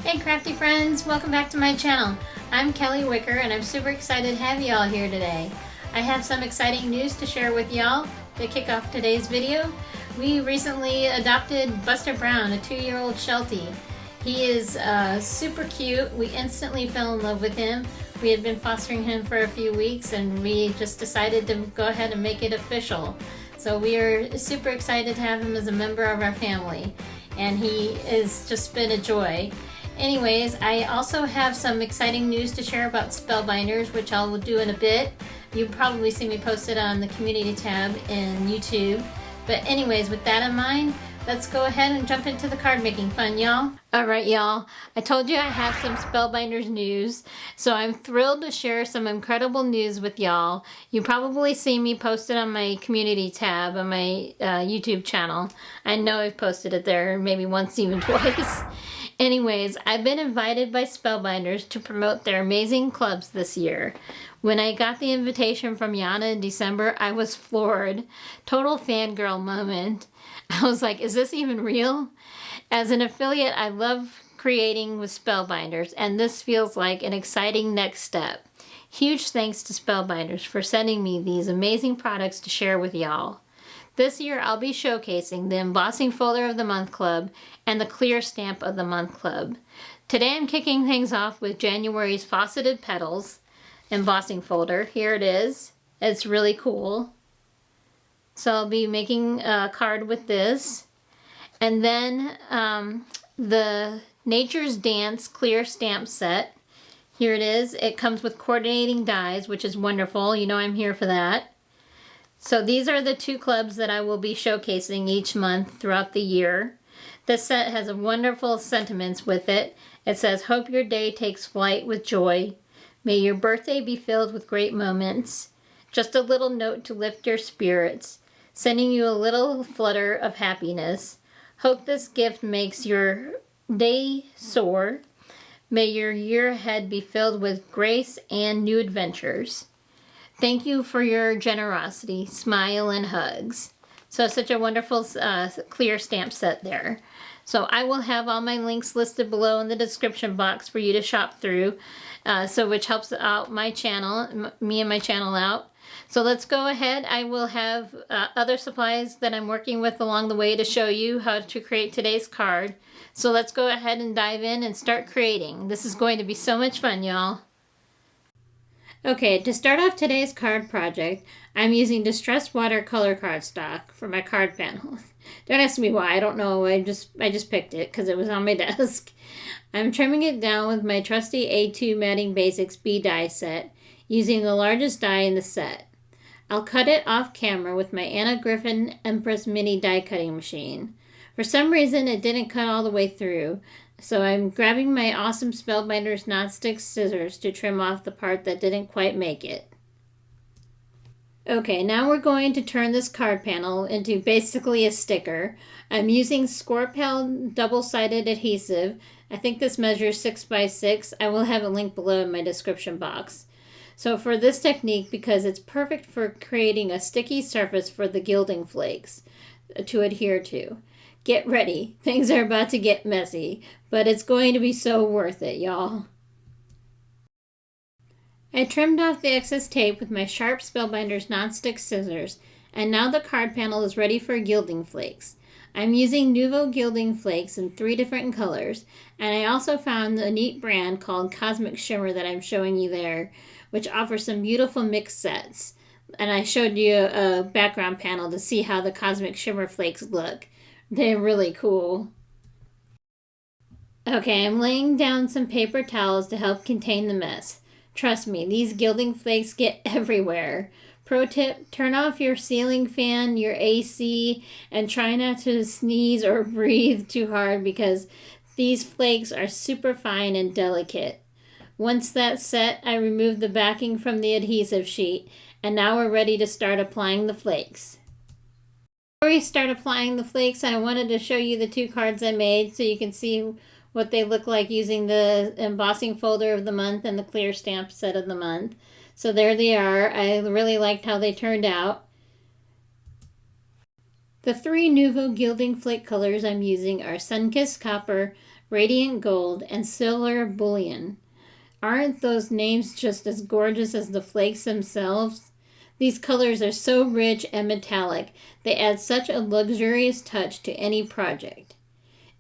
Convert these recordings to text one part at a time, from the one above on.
Hey crafty friends, welcome back to my channel. I'm Kelly Wicker and I'm super excited to have y'all here today. I have some exciting news to share with y'all to kick off today's video. We recently adopted Buster Brown, a 2-year-old Sheltie. He is super cute. We instantly fell in love with him. We had been fostering him for a few weeks and we just decided to go ahead and make it official. So we are super excited to have him as a member of our family, and he has just been a joy. Anyways, I also have some exciting news to share about Spellbinders, which I'll do in a bit. You'll probably see me post it on the community tab in YouTube. But anyways, with that in mind, let's go ahead and jump into the card making fun, y'all. Alright, y'all. I told you I have some Spellbinders news, so I'm thrilled to share some incredible news with y'all. You probably see me post it on my community tab on my YouTube channel. I know I've posted it there maybe once, even twice. Anyways, I've been invited by Spellbinders to promote their amazing clubs this year. When I got the invitation from Yana in December, I was floored. Total fangirl moment. I was like, is this even real? As an affiliate, I love creating with Spellbinders, and this feels like an exciting next step. Huge thanks to Spellbinders for sending me these amazing products to share with y'all. This year, I'll be showcasing the Embossing Folder of the Month Club and the Clear Stamp of the Month Club. Today, I'm kicking things off with January's Faceted Petals Embossing Folder. Here it is. It's really cool. So I'll be making a card with this. And then the Nature's Dance Clear Stamp Set. Here it is. It comes with coordinating dies, which is wonderful. You know I'm here for that. So these are the 2 clubs that I will be showcasing each month throughout the year. This set has a wonderful sentiments with it. It says, hope your day takes flight with joy. May your birthday be filled with great moments. Just a little note to lift your spirits. Sending you a little flutter of happiness. Hope this gift makes your day soar. May your year ahead be filled with grace and new adventures. Thank you for your generosity, smile, and hugs. So such a wonderful clear stamp set there. So I will have all my links listed below in the description box for you to shop through, which helps out my channel, me and my channel out. So let's go ahead. I will have other supplies that I'm working with along the way to show you how to create today's card. So let's go ahead and dive in and start creating. This is going to be so much fun, y'all. Okay, to start off today's card project, I'm using distressed watercolor cardstock for my card panel. Don't ask me why, I don't know, I just picked it because it was on my desk. I'm trimming it down with my trusty A2 Matting Basics B die set, using the largest die in the set. I'll cut it off camera with my Anna Griffin Empress Mini die cutting machine. For some reason it didn't cut all the way through, so I'm grabbing my awesome Spellbinders nonstick scissors to trim off the part that didn't quite make it. Okay, now we're going to turn this card panel into basically a sticker. I'm using Scorpel double-sided adhesive. I think this measures 6 by 6. I will have a link below in my description box. So for this technique, because it's perfect for creating a sticky surface for the gilding flakes to adhere to. Get ready, things are about to get messy, but it's going to be so worth it, y'all. I trimmed off the excess tape with my sharp Spellbinders nonstick scissors, and now the card panel is ready for gilding flakes. I'm using Nuvo gilding flakes in 3 different colors, and I also found a neat brand called Cosmic Shimmer that I'm showing you there, which offers some beautiful mixed sets. And I showed you a background panel to see how the Cosmic Shimmer flakes look. They're really cool. Okay, I'm laying down some paper towels to help contain the mess. Trust me, these gilding flakes get everywhere. Pro tip, turn off your ceiling fan, your AC, and try not to sneeze or breathe too hard because these flakes are super fine and delicate. Once that's set, I removed the backing from the adhesive sheet, and now we're ready to start applying the flakes. Before we start applying the flakes, I wanted to show you the 2 cards I made so you can see what they look like using the Embossing Folder of the Month and the Clear Stamp Set of the Month. So there they are. I really liked how they turned out. The 3 Nuvo Gilding flake colors I'm using are Sunkissed Copper, Radiant Gold, and Silver Bullion. Aren't those names just as gorgeous as the flakes themselves? These colors are so rich and metallic, they add such a luxurious touch to any project.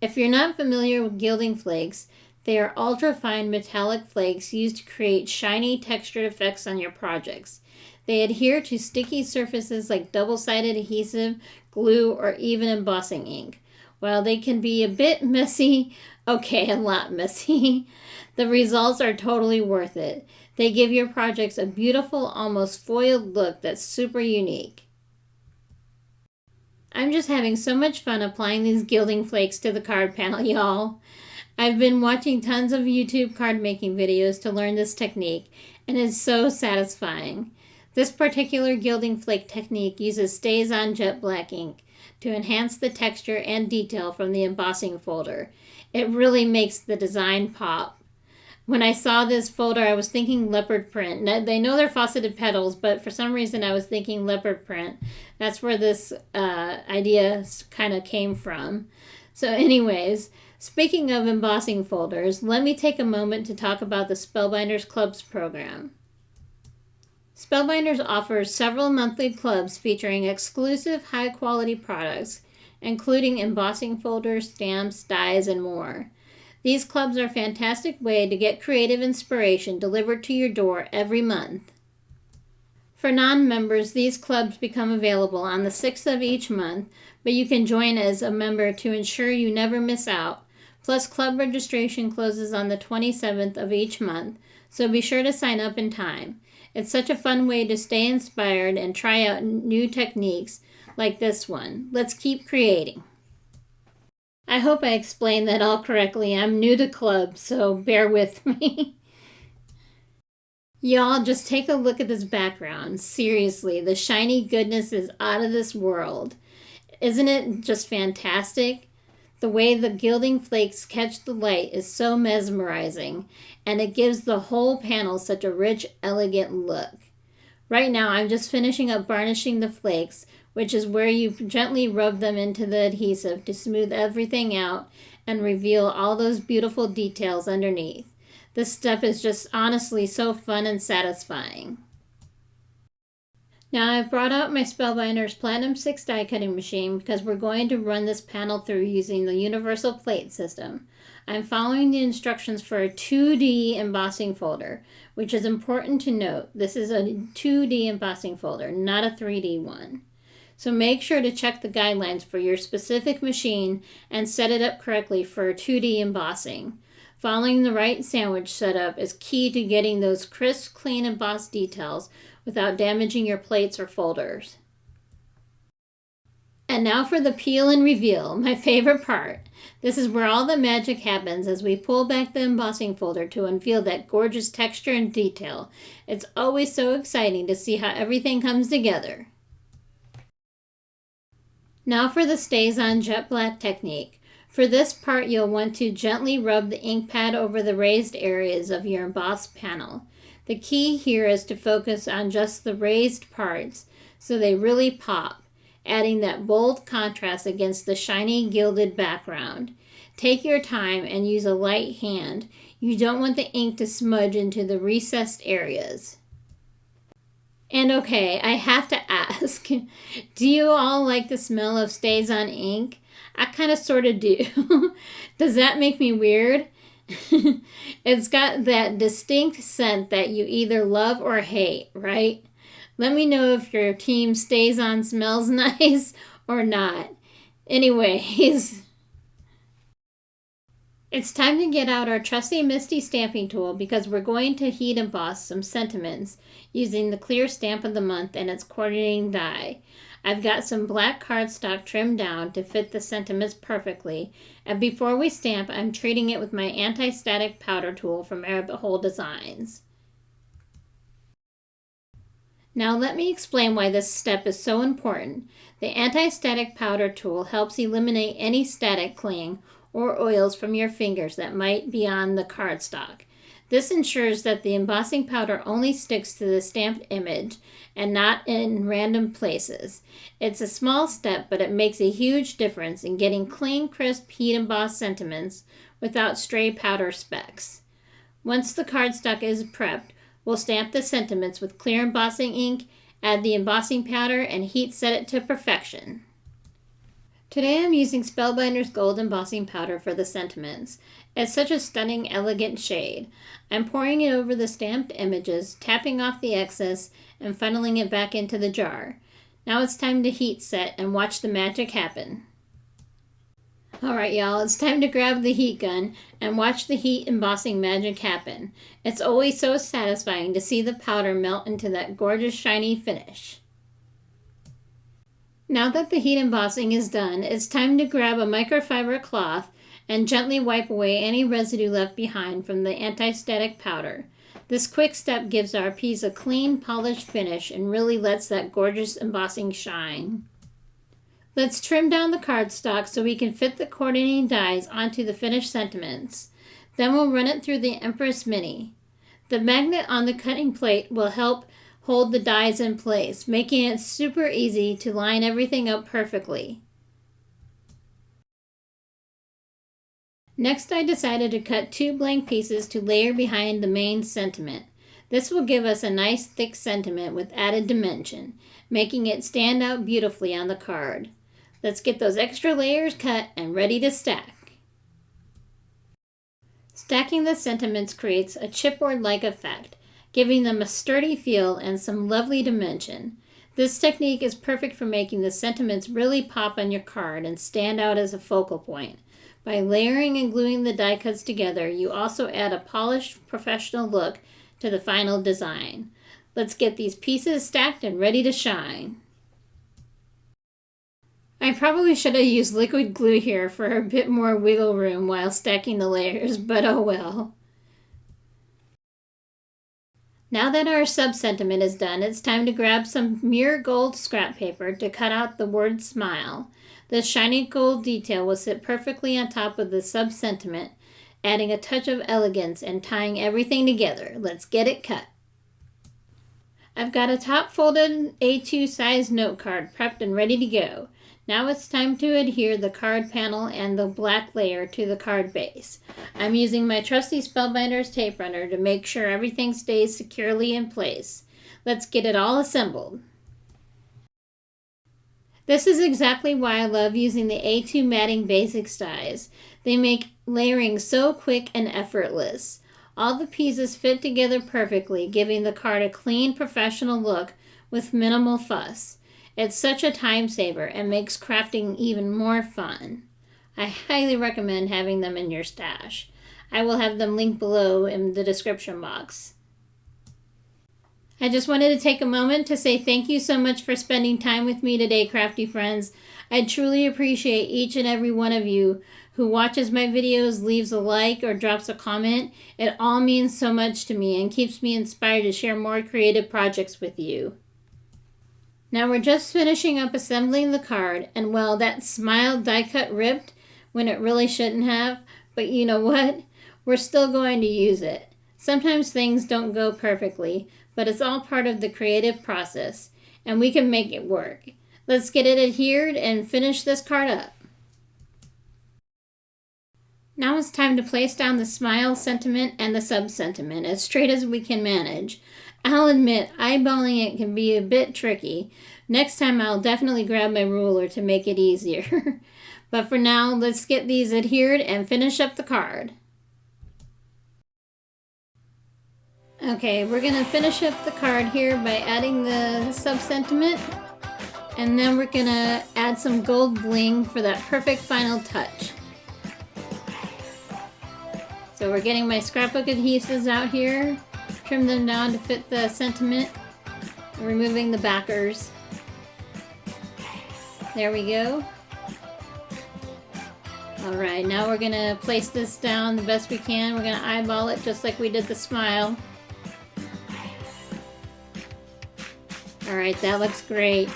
If you're not familiar with gilding flakes, they are ultra-fine metallic flakes used to create shiny textured effects on your projects. They adhere to sticky surfaces like double-sided adhesive, glue, or even embossing ink. While they can be a bit messy, okay, a lot messy, the results are totally worth it. They give your projects a beautiful, almost foiled look that's super unique. I'm just having so much fun applying these gilding flakes to the card panel, y'all. I've been watching tons of YouTube card making videos to learn this technique, and it's so satisfying. This particular gilding flake technique uses Stays-On jet black ink to enhance the texture and detail from the embossing folder. It really makes the design pop. When I saw this folder, I was thinking leopard print. Now, they know they're faceted petals, but for some reason I was thinking leopard print. That's where this idea kind of came from. So anyways, speaking of embossing folders, let me take a moment to talk about the Spellbinders Clubs program. Spellbinders offers several monthly clubs featuring exclusive high-quality products, including embossing folders, stamps, dies, and more. These clubs are a fantastic way to get creative inspiration delivered to your door every month. For non-members, these clubs become available on the 6th of each month, but you can join as a member to ensure you never miss out. Plus, club registration closes on the 27th of each month, so be sure to sign up in time. It's such a fun way to stay inspired and try out new techniques like this one. Let's keep creating. I hope I explained that all correctly. I'm new to clubs, so bear with me. Y'all, just take a look at this background. Seriously, the shiny goodness is out of this world. Isn't it just fantastic? The way the gilding flakes catch the light is so mesmerizing, and it gives the whole panel such a rich, elegant look. Right now, I'm just finishing up varnishing the flakes, which is where you gently rub them into the adhesive to smooth everything out and reveal all those beautiful details underneath. This step is just honestly so fun and satisfying. Now I've brought out my Spellbinders Platinum 6 die cutting machine because we're going to run this panel through using the universal plate system. I'm following the instructions for a 2D embossing folder, which is important to note. This is a 2D embossing folder, not a 3D one. So make sure to check the guidelines for your specific machine and set it up correctly for 2D embossing. Following the right sandwich setup is key to getting those crisp, clean embossed details without damaging your plates or folders. And now for the peel and reveal, my favorite part. This is where all the magic happens as we pull back the embossing folder to unveil that gorgeous texture and detail. It's always so exciting to see how everything comes together. Now for the Stays-On jet black technique. For this part, you'll want to gently rub the ink pad over the raised areas of your embossed panel. The key here is to focus on just the raised parts so they really pop, adding that bold contrast against the shiny gilded background. Take your time and use a light hand. You don't want the ink to smudge into the recessed areas. And okay, I have to ask, do you all like the smell of Stays-On ink? I kind of sort of do. Does that make me weird? It's got that distinct scent that you either love or hate, right? Let me know if your team Stays-On smells nice or not. Anyways, it's time to get out our trusty Misty stamping tool because we're going to heat emboss some sentiments using the clear stamp of the month and its coordinating die. I've got some black cardstock trimmed down to fit the sentiments perfectly, and before we stamp, I'm treating it with my anti-static powder tool from Rabbit Hole Designs. Now let me explain why this step is so important. The anti-static powder tool helps eliminate any static cling or oils from your fingers that might be on the cardstock. This ensures that the embossing powder only sticks to the stamped image and not in random places. It's a small step, but it makes a huge difference in getting clean, crisp, heat embossed sentiments without stray powder specks. Once the cardstock is prepped, we'll stamp the sentiments with clear embossing ink, add the embossing powder, and heat set it to perfection. Today I'm using Spellbinders Gold Embossing Powder for the sentiments. It's such a stunning, elegant shade. I'm pouring it over the stamped images, tapping off the excess, and funneling it back into the jar. Now it's time to heat set and watch the magic happen. Alright y'all, it's time to grab the heat gun and watch the heat embossing magic happen. It's always so satisfying to see the powder melt into that gorgeous shiny finish. Now that the heat embossing is done, it's time to grab a microfiber cloth and gently wipe away any residue left behind from the anti-static powder. This quick step gives our piece a clean, polished finish and really lets that gorgeous embossing shine. Let's trim down the cardstock so we can fit the coordinating dies onto the finished sentiments. Then we'll run it through the Empress Mini. The magnet on the cutting plate will help hold the dies in place, making it super easy to line everything up perfectly. Next, I decided to cut 2 blank pieces to layer behind the main sentiment. This will give us a nice thick sentiment with added dimension, making it stand out beautifully on the card. Let's get those extra layers cut and ready to stack. Stacking the sentiments creates a chipboard-like effect, giving them a sturdy feel and some lovely dimension. This technique is perfect for making the sentiments really pop on your card and stand out as a focal point. By layering and gluing the die cuts together, you also add a polished, professional look to the final design. Let's get these pieces stacked and ready to shine. I probably should have used liquid glue here for a bit more wiggle room while stacking the layers, but oh well. Now that our sub-sentiment is done, it's time to grab some mirror gold scrap paper to cut out the word smile. This shiny gold detail will sit perfectly on top of the sub-sentiment, adding a touch of elegance and tying everything together. Let's get it cut. I've got a top-folded A2 size note card prepped and ready to go. Now it's time to adhere the card panel and the black layer to the card base. I'm using my trusty Spellbinders tape runner to make sure everything stays securely in place. Let's get it all assembled. This is exactly why I love using the A2 matting basics dies. They make layering so quick and effortless. All the pieces fit together perfectly, giving the card a clean, professional look with minimal fuss. It's such a time saver and makes crafting even more fun. I highly recommend having them in your stash. I will have them linked below in the description box. I just wanted to take a moment to say thank you so much for spending time with me today, crafty friends. I truly appreciate each and every one of you who watches my videos, leaves a like, or drops a comment. It all means so much to me and keeps me inspired to share more creative projects with you. Now we're just finishing up assembling the card, and well, that smile die cut ripped when it really shouldn't have, but you know what? We're still going to use it. Sometimes things don't go perfectly, but it's all part of the creative process, and we can make it work. Let's get it adhered and finish this card up. Now it's time to place down the smile sentiment and the sub-sentiment as straight as we can manage. I'll admit, eyeballing it can be a bit tricky. Next time I'll definitely grab my ruler to make it easier. But for now, let's get these adhered and finish up the card. Okay, we're going to finish up the card here by adding the sub-sentiment. And then we're going to add some gold bling for that perfect final touch. So we're getting my scrapbook adhesives out here. Trim them down to fit the sentiment. Removing the backers. There we go. Alright, now we're going to place this down the best we can. We're going to eyeball it just like we did the smile. Alright, that looks great.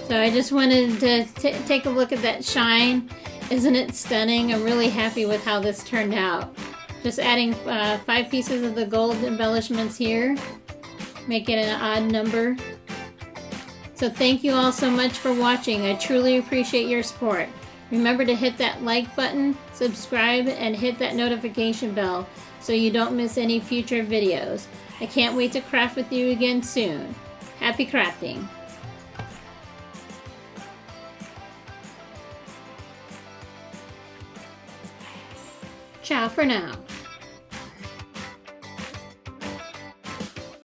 So I just wanted to take a look at that shine Isn't it stunning? I'm really happy with how this turned out. Just adding 5 pieces of the gold embellishments here, make it an odd number. So thank you all so much for watching. I truly appreciate your support. Remember to hit that like button, subscribe, and hit that notification bell so you don't miss any future videos. I can't wait to craft with you again soon. Happy crafting! Ciao for now.